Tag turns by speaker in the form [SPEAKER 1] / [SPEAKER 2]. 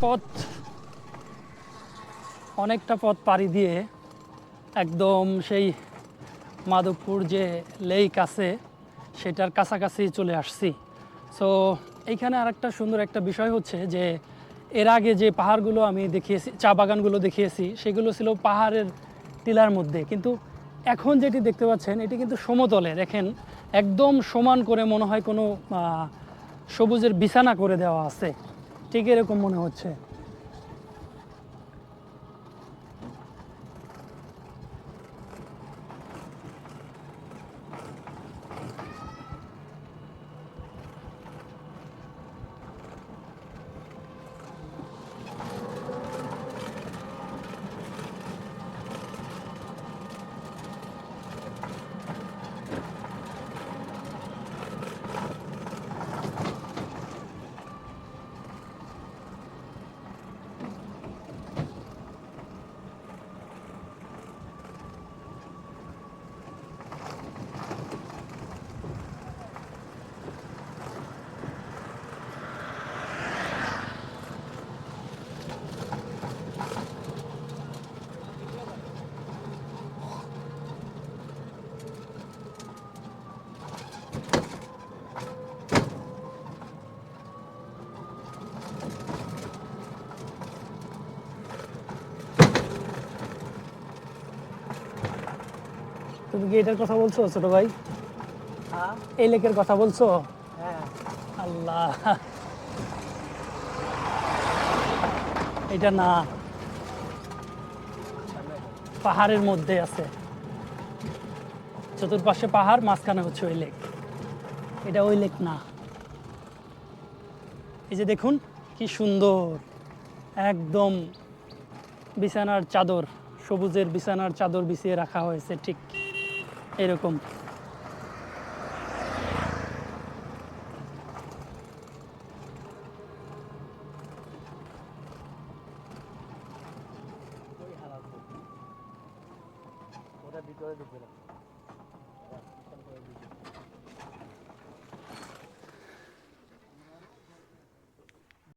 [SPEAKER 1] পথ পাড়ি দিয়ে একদম সেই মাধবপুর যে লেক আছে সেটার কাছাকাছি চলে আসছি। সো এইখানে আরেকটা সুন্দর একটা বিষয় হচ্ছে যে এর আগে যে পাহাড়গুলো আমি দেখিয়েছি, চা বাগানগুলো দেখিয়েছি, সেগুলো ছিল পাহাড়ের টিলার মধ্যে, কিন্তু এখন যেটি দেখতে পাচ্ছেন এটি কিন্তু সমতলে। দেখেন একদম সমান করে মনে হয় কোনো সবুজের বিছানা করে দেওয়া আছে, ঠিক এরকম মনে হচ্ছে। তুমি কি এটার কথা বলছো ছোট ভাই? এই লেকের কথা বলছো? আল্লাহ, এটা না, পাহাড়ের মধ্যে আছে, চতুর্পাশে পাহাড়, মাঝখানে হচ্ছে ওই লেক। এটা ওই লেক না। এই যে দেখুন কি সুন্দর, একদম বিছানার চাদর, সবুজের বিছানার চাদর বিছিয়ে রাখা হয়েছে, ঠিক এরকম।